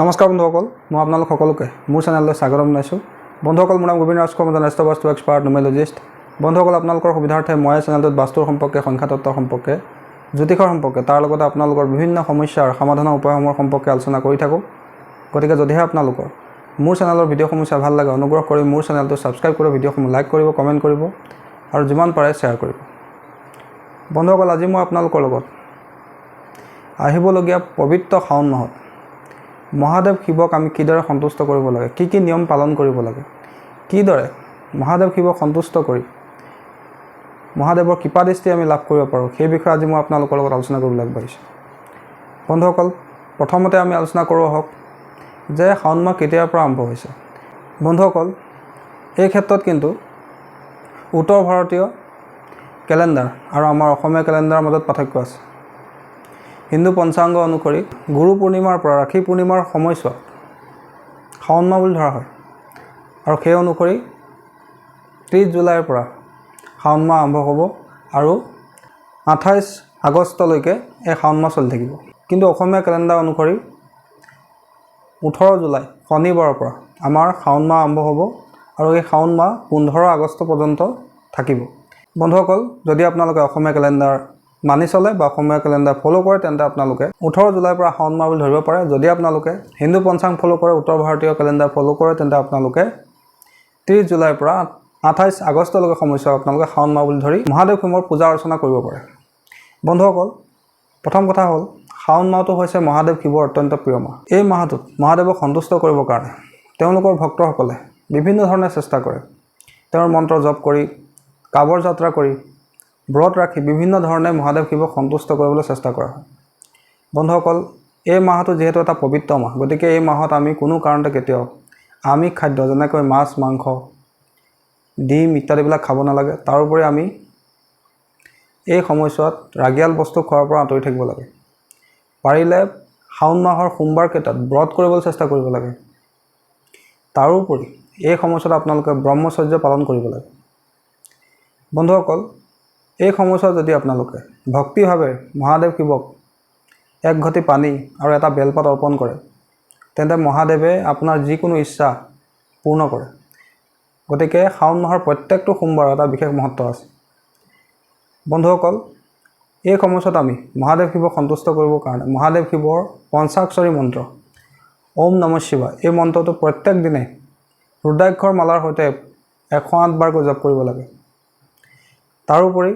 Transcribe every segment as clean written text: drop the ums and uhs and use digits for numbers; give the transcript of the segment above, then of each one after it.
নমস্কাৰ বন্ধুসকল, মই আপোনালোক সকলোকে মোৰ চেনেললৈ স্বাগতম জনাইছোঁ। বন্ধুসকল, মোৰ নাম গোবিন্দ ৰাজখোৱা, মই ৰাষ্ট্ৰীয় বাস্তু এক্সপাৰ্ট নিউমেৰলজিষ্ট। বন্ধুসকল, আপোনালোকৰ সুবিধাৰ্থে মই চেনেলটোত বাস্তুৰ সম্পৰ্কে, সংখ্যাতত্ত্বৰ সম্পৰ্কে, জ্যোতিষৰ সম্পৰ্কে, তাৰ লগতে আপোনালোকৰ বিভিন্ন সমস্যাৰ সমাধানৰ উপায়সমূহৰ সম্পৰ্কে আলোচনা কৰি থাকোঁ। গতিকে যদিহে আপোনালোকৰ মোৰ চেনেলৰ ভিডিঅ'সমূহ চাই ভাল লাগে, অনুগ্ৰহ কৰি মোৰ চেনেলটো ছাবস্ক্ৰাইব কৰি ভিডিঅ'সমূহ লাইক কৰিব, কমেণ্ট কৰিব আৰু যিমান পাৰে শ্বেয়াৰ কৰিব। বন্ধুসকল, আজি মই আপোনালোকৰ লগত আহিবলগীয়া পবিত্ৰ শাওণ মাহত মহাদেৱ শিৱক আমি কিদৰে সন্তুষ্ট কৰিব লাগে, কি কি নিয়ম পালন কৰিব লাগে, কিদৰে মহাদেৱ শিৱক সন্তুষ্ট কৰি মহাদেৱৰ কৃপাদৃষ্টি আমি লাভ কৰিব পাৰোঁ, সেই বিষয়ে আজি মই আপোনালোকৰ লগত আলোচনা কৰিবলৈ আগবাঢ়িছোঁ। বন্ধুসকল, প্ৰথমতে আমি আলোচনা কৰোঁ আহক যে শাওণ মাহ কেতিয়াৰ পৰা আৰম্ভ হৈছে। বন্ধুসকল, এই ক্ষেত্ৰত কিন্তু উত্তৰ ভাৰতীয় কেলেণ্ডাৰ আৰু আমাৰ অসমীয়া কেলেণ্ডাৰৰ মাজত পাৰ্থক্য আছে। হিন্দু পঞ্চাংগ অনুসৰি গুৰু পূৰ্ণিমাৰ পৰা ৰাখি পূৰ্ণিমাৰ সময়ছোৱাত শাওণ মাহ বুলি ধৰা হয় আৰু সেই অনুসৰি 30 জুলাইৰ পৰা শাওণ মাহ আৰম্ভ হ'ব আৰু 28 আগষ্টলৈকে এই শাওণ মাহ চলি থাকিব। কিন্তু অসমীয়া কেলেণ্ডাৰ অনুসৰি 18 জুলাই শনিবাৰৰ পৰা আমাৰ শাওণ মাহ আৰম্ভ হ'ব আৰু এই শাওণ মাহ 15 আগষ্ট পৰ্যন্ত থাকিব। বন্ধুসকল, যদি আপোনালোকে অসমীয়া কেলেণ্ডাৰ মানি চলে বা অসমীয়া কেলেণ্ডাৰ ফ'ল' কৰে, তেন্তে আপোনালোকে 18 জুলাইৰ পৰা শাওণ মাহ বুলি ধৰিব পাৰে। যদি আপোনালোকে হিন্দু পঞ্চাং ফ'ল' কৰে, উত্তৰ ভাৰতীয় কেলেণ্ডাৰ ফ'ল' কৰে, তেন্তে আপোনালোকে 30 জুলাইৰ পৰা 28 আগষ্টলৈকে সময়ছোৱা আপোনালোকে শাওণ মাহ বুলি ধৰি মহাদেৱ শিৱৰ পূজা অৰ্চনা কৰিব পাৰে। বন্ধুসকল, প্ৰথম কথা হ'ল শাওণ মাহটো হৈছে মহাদেৱ শিৱৰ অত্যন্ত প্ৰিয় মাহ। এই মাহটোত মহাদেৱক সন্তুষ্ট কৰিবৰ কাৰণে তেওঁলোকৰ ভক্তসকলে বিভিন্ন ধৰণে চেষ্টা কৰে। তেওঁৰ মন্ত্ৰ জপ কৰি, কাবৰ যাত্ৰা কৰি, ব্ৰত ৰাখি বিভিন্ন ধৰণে মহাদেৱ শিৱক সন্তুষ্ট কৰিবলৈ চেষ্টা কৰা হয়। বন্ধুসকল, এই মাহটো যিহেতু এটা পবিত্ৰ মাহ, গতিকে এই মাহত আমি কোনো কাৰণতে কেতিয়াও আমিষ খাদ্য যেনেকৈ মাছ, মাংস, ডিম ইত্যাদিবিলাক খাব নালাগে। তাৰোপৰি আমি এই সময়ছোৱাত ৰাগিয়াল বস্তু খোৱাৰ পৰা আঁতৰি থাকিব লাগে। পাৰিলে শাওণ মাহৰ সোমবাৰকেইটাত ব্ৰত কৰিবলৈ চেষ্টা কৰিব লাগে। তাৰোপৰি এই সময়ছোৱাত আপোনালোকে ব্ৰহ্মচৰ্য পালন কৰিব লাগে। বন্ধুসকল, এই সময়ছোৱাত যদি আপোনালোকে ভক্তিভাৱে মহাদেৱ শিৱক এক ঘটি পানী আৰু এটা বেলপাত অৰ্পণ কৰে, তেন্তে মহাদেৱে আপোনাৰ যিকোনো ইচ্ছা পূৰ্ণ কৰে। গতিকে শাওণ মাহৰ প্ৰত্যেকটো সোমবাৰৰ এটা বিশেষ মহত্ব আছে। বন্ধুসকল, এই সময়ছোৱাত আমি মহাদেৱ শিৱক সন্তুষ্ট কৰিবৰ কাৰণে মহাদেৱ শিৱৰ পঞ্চাক্ষৰী মন্ত্ৰ ওম নমঃ শিৱায় এই মন্ত্ৰটো প্ৰত্যেক দিনে ৰুদ্ৰাক্ষৰ মালাৰ সৈতে 108 বাৰকৈ জপ কৰিব লাগে। তাৰোপৰি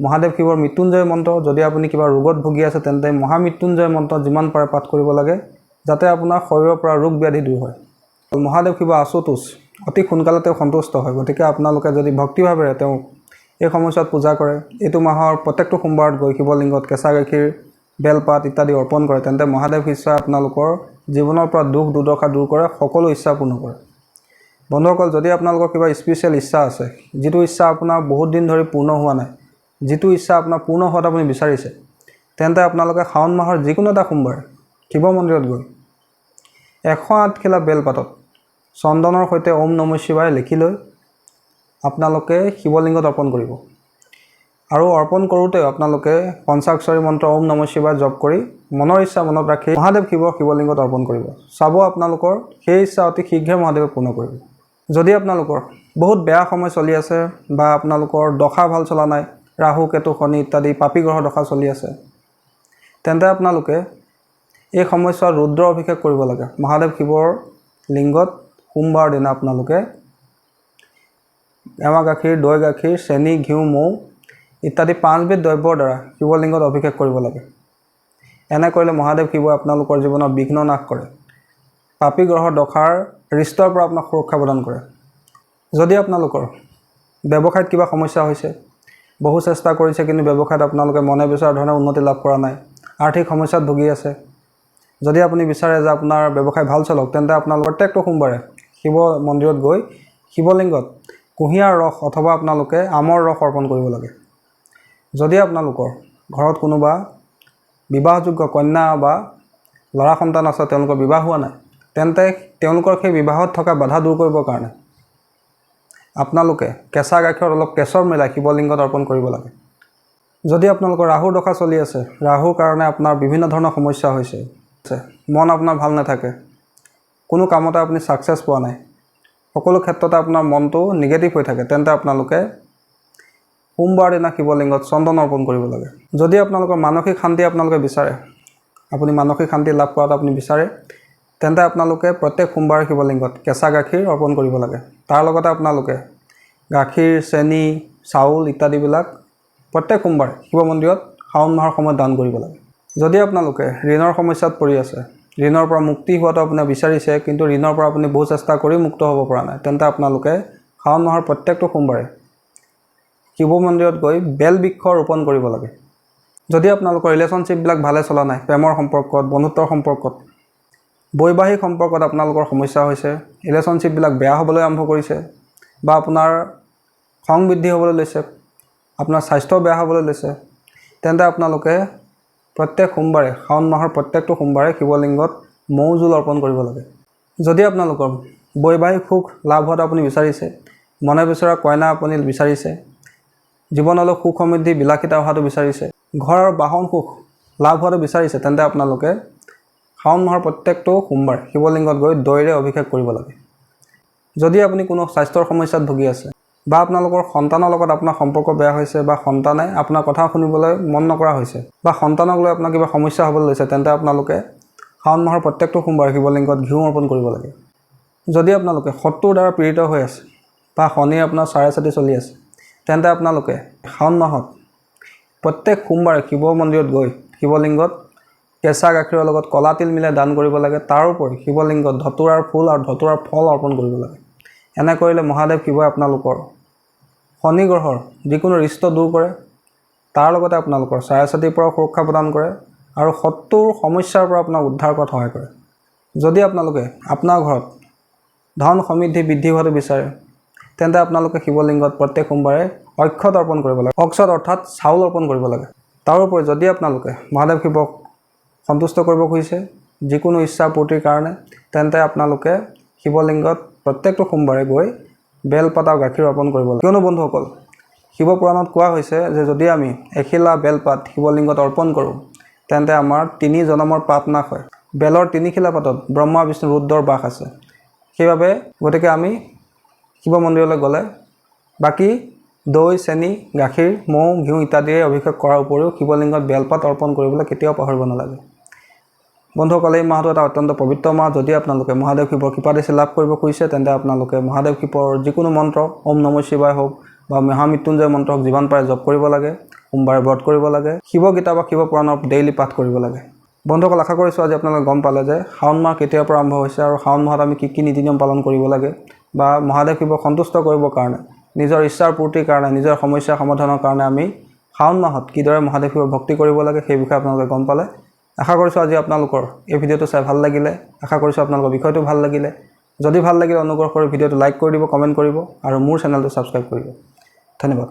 মহাদেৱ শিৱৰ মৃত্যুঞ্জয় মন্ত্ৰ, যদি আপুনি কিবা ৰোগত ভুগি আছে তেন্তে মহামৃত্যুঞ্জয় মন্ত্ৰ যিমান পাৰে পাঠ কৰিব লাগে, যাতে আপোনাৰ শৰীৰৰ পৰা ৰোগ ব্যাধি দূৰ হয়। মহাদেৱ শিৱ আশুতোষ অতি সোনকালে তেওঁ সন্তুষ্ট হয়। গতিকে আপোনালোকে যদি ভক্তিভাৱেৰে তেওঁ এই সময়ছোৱাত পূজা কৰে, এইটো মাহৰ প্ৰত্যেকটো সোমবাৰত গৈ শিৱলিংগত কেঁচা গাখীৰ, বেলপাত ইত্যাদি অৰ্পণ কৰে, তেন্তে মহাদেৱ ঈশ্বৰে আপোনালোকৰ জীৱনৰ পৰা দুখ দুৰ্দশা দূৰ কৰে, সকলো ইচ্ছা পূৰ্ণ কৰে। বন্ধুসকল, যদি আপোনালোকৰ কিবা স্পেচিয়েল ইচ্ছা আছে, যিটো ইচ্ছা আপোনাৰ বহুত দিন ধৰি পূৰ্ণ হোৱা নাই, যিটো ইচ্ছা আপোনাৰ পূৰ্ণ হোৱাত আপুনি বিচাৰিছে, তেন্তে আপোনালোকে শাওণ মাহৰ যিকোনো এটা সোমবাৰে শিৱ মন্দিৰত গৈ 108 খিলা বেলপাতত চন্দনৰ সৈতে ওম নমঃ শিৱায় লিখি লৈ আপোনালোকে শিৱলিংগত অৰ্পণ কৰিব। আৰু অৰ্পণ কৰোঁতেও আপোনালোকে পঞ্চাক্ষৰী মন্ত্ৰ ওম নমঃ শিৱায় জপ কৰি মনৰ ইচ্ছা মনত ৰাখি মহাদেৱ শিৱৰ শিৱলিংগত অৰ্পণ কৰিব। চাব আপোনালোকৰ সেই ইচ্ছা অতি শীঘ্ৰে মহাদেৱে পূৰ্ণ কৰিব। যদি আপোনালোকৰ বহুত বেয়া সময় চলি আছে বা আপোনালোকৰ দশা ভাল চলা নাই, ৰাহু, কেতু, শনি ইত্যাদি পাপী গ্ৰহৰ দশা চলি আছে, তেন্তে আপোনালোকে এই সময়ছোৱাত ৰুদ্ৰ অভিষেক কৰিব লাগে। মহাদেৱ শিৱৰ লিংগত সোমবাৰ দিনা আপোনালোকে এৱা গাখীৰ, দৈ গাখীৰ, চেনি, ঘিউ, মৌ ইত্যাদি 5 বিধ দ্ৰব্যৰ দ্বাৰা শিৱলিংগত অভিষেক কৰিব লাগে। এনে কৰিলে মহাদেৱ শিৱই আপোনালোকৰ জীৱনৰ বিঘ্ন নাশ কৰে, পাপী গ্ৰহৰ দশাৰ ৰিষ্টৰ পৰা আপোনাক সুৰক্ষা প্ৰদান কৰে। যদি আপোনালোকৰ ব্যৱসায়ত কিবা সমস্যা হৈছে, বহু চেষ্টা কৰিছে কিন্তু ব্যৱসায়ত আপোনালোকে মনে বিচৰা ধৰণে উন্নতি লাভ কৰা নাই, আৰ্থিক সমস্যাত ভুগি আছে, যদি আপুনি বিচাৰে যে আপোনাৰ ব্যৱসায় ভাল চলক, তেন্তে আপোনালোকে প্ৰত্যেকটো সোমবাৰে শিৱ মন্দিৰত গৈ শিৱলিংগত কুঁহিয়াৰ ৰস অথবা আপোনালোকে আমৰ ৰস অৰ্পণ কৰিব লাগে। যদি আপোনালোকৰ ঘৰত কোনোবা বিবাহযোগ্য কন্যা বা ল'ৰা সন্তান আছে, তেওঁলোকৰ বিবাহ হোৱা নাই, তেন্তে তেওঁলোকৰ সেই বিবাহত থকা বাধা দূৰ কৰিবৰ কাৰণে আপোনালোকে কেঁচা গাখীৰত অলপ কেশৰ মিলাই শিৱলিংগত অৰ্পণ কৰিব লাগে। যদি আপোনালোকৰ ৰাহুৰ দশা চলি আছে, ৰাহুৰ কাৰণে আপোনাৰ বিভিন্ন ধৰণৰ সমস্যা হৈছে, মন আপোনাৰ ভাল নাথাকে, কোনো কামতে আপুনি ছাকচেছ পোৱা নাই, সকলো ক্ষেত্ৰতে আপোনাৰ মনটো নিগেটিভ হৈ থাকে, তেন্তে আপোনালোকে সোমবাৰ দিনা শিৱলিংগত চন্দন অৰ্পণ কৰিব লাগে। যদি আপোনালোকৰ মানসিক শান্তি আপোনালোকে বিচাৰে, আপুনি মানসিক শান্তি লাভ কৰাটো আপুনি বিচাৰে, তেন্তে আপোনালোকে প্ৰত্যেক সোমবাৰে শিৱলিংগত কেঁচা গাখীৰ অৰ্পণ কৰিব লাগে। তাৰ লগতে আপোনালোকে গাখীৰ, চেনি, চাউল ইত্যাদিবিলাক প্ৰত্যেক সোমবাৰে শিৱ মন্দিৰত শাওণ মাহৰ সময়ত দান কৰিব লাগে। যদি আপোনালোকে ঋণৰ সমস্যাত পৰি আছে, ঋণৰ পৰা মুক্তি হোৱাটো আপুনি বিচাৰিছে, কিন্তু ঋণৰ পৰা আপুনি বহু চেষ্টা কৰি মুক্ত হ'ব পৰা নাই, তেন্তে আপোনালোকে শাওণ মাহৰ প্ৰত্যেকটো সোমবাৰে শিৱ মন্দিৰত গৈ বেল বৃক্ষ ৰোপণ কৰিব লাগে। যদি আপোনালোকৰ ৰিলেশ্যনশ্বিপবিলাক ভালে চলা নাই, প্ৰেমৰ সম্পৰ্কত, বন্ধুত্বৰ সম্পৰ্কত, বৈবাহিক সম্পৰ্কত আপোনালোকৰ সমস্যা হৈছে, ৰিলেশ্যনশ্বিপবিলাক বেয়া হ'বলৈ আৰম্ভ কৰিছে, বা আপোনাৰ খং বৃদ্ধি হ'বলৈ লৈছে, আপোনাৰ স্বাস্থ্য বেয়া হ'বলৈ লৈছে, তেন্তে আপোনালোকে প্ৰত্যেক সোমবাৰে, শাওণ মাহৰ প্ৰত্যেকটো সোমবাৰে শিৱলিংগত মৌ জোল অৰ্পণ কৰিব লাগে। যদি আপোনালোকৰ বৈবাহিক সুখ লাভ হোৱাটো আপুনি বিচাৰিছে, মনে বিচৰা কইনা আপুনি বিচাৰিছে, জীৱনলৈ সুখ সমৃদ্ধি বিলাসিতা অহাটো বিচাৰিছে, ঘৰৰ বাহন সুখ লাভ হোৱাটো বিচাৰিছে, তেন্তে আপোনালোকে শাওণ মাহৰ প্ৰত্যেকটো সোমবাৰে শিৱলিংগত গৈ দৈৰে অভিষেক কৰিব লাগে। যদি আপুনি কোনো স্বাস্থ্যৰ সমস্যাত ভুগি আছে, বা আপোনালোকৰ সন্তানৰ লগত আপোনাৰ সম্পৰ্ক বেয়া হৈছে, বা সন্তানে আপোনাৰ কথা শুনিবলৈ মন নকৰা হৈছে, বা সন্তানক লৈ আপোনাৰ কিবা সমস্যা হ'বলৈ লৈছে, তেন্তে আপোনালোকে শাওণ মাহৰ প্ৰত্যেকটো সোমবাৰে শিৱলিংগত ঘিউ অৰ্পণ কৰিব লাগে। যদি আপোনালোকে শত্ৰুৰ দ্বাৰা পীড়িত হৈ আছে, বা শনিয়ে আপোনাৰ চাৰে চাতি চলি আছে, তেন্তে আপোনালোকে শাওণ মাহত প্ৰত্যেক সোমবাৰে শিৱ মন্দিৰত গৈ শিৱলিংগত কেঁচা গাখীৰৰ লগত কলা তিল মিলাই দান কৰিব লাগে। তাৰোপৰি শিৱলিংগত ধতুৰাৰ ফুল আৰু ধতুৰাৰ ফল অৰ্পণ কৰিব লাগে। এনে কৰিলে মহাদেৱ শিৱই আপোনালোকৰ শনি গ্ৰহৰ যিকোনো ৰিষ্ট দূৰ কৰে, তাৰ লগতে আপোনালোকৰ চাৰে চাতিৰ পৰা সুৰক্ষা প্ৰদান কৰে, আৰু শত্ৰুৰ সমস্যাৰ পৰা আপোনাক উদ্ধাৰ কৰাত সহায় কৰে। যদি আপোনালোকে আপোনাৰ ঘৰত ধন সমৃদ্ধি বৃদ্ধি হোৱাটো বিচাৰে, তেন্তে আপোনালোকে শিৱলিংগত প্ৰত্যেক সোমবাৰে অক্ষত অৰ্পণ কৰিব লাগে। অক্ষত অৰ্থাৎ চাউল অৰ্পণ কৰিব লাগে। তাৰোপৰি যদি আপোনালোকে মহাদেৱ শিৱক সন্তুষ্ট কৰিব খুজিছে যিকোনো ইচ্ছা পূৰ্তিৰ কাৰণে, তেন্তে আপোনালোকে শিৱলিংগত প্ৰত্যেকটো সোমবাৰে গৈ বেলপাত আৰু গাখীৰ অৰ্পণ কৰিব লাগে। কিয়নো বন্ধুসকল, শিৱপুৰাণত কোৱা হৈছে যে যদি আমি এখিলা বেলপাত শিৱলিংগত অৰ্পণ কৰোঁ, তেন্তে আমাৰ 3 জনমৰ পাপ নাশ হয়। বেলৰ 3খিলা পাতত ব্ৰহ্মা বিষ্ণু ৰুদ্ৰৰ বাস আছে। সেইবাবে গতিকে আমি শিৱ মন্দিৰলৈ গ'লে বাকী দৈ, চেনি, গাখীৰ, মৌ, ঘিউ ইত্যাদিৰে অভিষেক কৰাৰ উপৰিও শিৱলিংগত বেলপাত অৰ্পণ কৰিবলৈ কেতিয়াও পাহৰিব নালাগে। বন্ধুসকল, এই মাহটো এটা অত্যন্ত পবিত্ৰ মাহ। যদি আপোনালোকে মহাদেৱ শিৱৰ কৃপাদৃষ্টি লাভ কৰিব খুজিছে, তেন্তে আপোনালোকে মহাদেৱ শিৱৰ যিকোনো মন্ত্ৰ, ওম নমঃ শিৱায় হওক বা মহামৃত্যুঞ্জয় মন্ত্ৰ হওক, যিমান পাৰে জপ কৰিব লাগে, সোমবাৰে ব্ৰত কৰিব লাগে, শিৱগীতা বা শিৱপুৰাণৰ ডেইলি পাঠ কৰিব লাগে। বন্ধুসকল, আশা কৰিছোঁ আজি আপোনালোকে গম পালে যে শাওণ মাহ কেতিয়াৰ পৰা আৰম্ভ হৈছে আৰু শাওণ মাহত আমি কি নীতি নিয়ম পালন কৰিব লাগে, বা মহাদেৱ শিৱক সন্তুষ্ট কৰিবৰ কাৰণে, নিজৰ ইচ্ছাৰ পূৰ্তিৰ কাৰণে, নিজৰ সমস্যা সমাধানৰ কাৰণে আমি শাওণ মাহত কিদৰে মহাদেৱ শিৱৰ ভক্তি কৰিব লাগে সেই বিষয়ে আপোনালোকে গম পালে। আশা কৰিছোঁ আজি আপোনালোকৰ এই ভিডিঅ'টো চাই ভাল লাগিলে। আশা কৰিছোঁ আপোনালোকৰ বিষয়টো ভাল লাগিলে। যদি ভাল লাগিলে অনুগ্ৰহ কৰি ভিডিঅ'টো লাইক কৰি দিব, কমেণ্ট কৰিব আৰু মোৰ চেনেলটো ছাবস্ক্ৰাইব কৰিব। ধন্যবাদ।